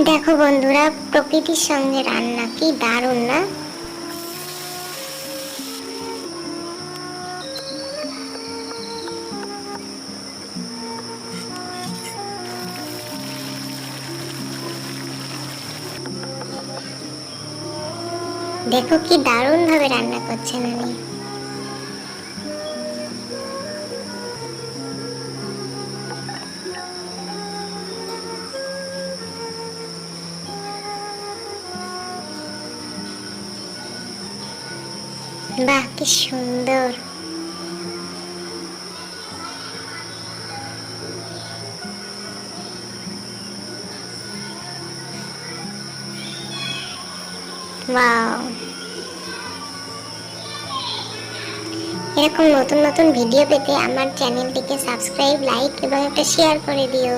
দেখো বন্ধুরা, প্রকৃতির সঙ্গে রান্না কি দারুণ না? দেখো কি দারুণ ভাবে রান্না করছেন উনি। বাহ, কি সুন্দর। ওয়াও, এরকম নতুন নতুন ভিডিও পেতে আমার চ্যানেলটিকে সাবস্ক্রাইব, লাইক এবং একটা শেয়ার করে দিও।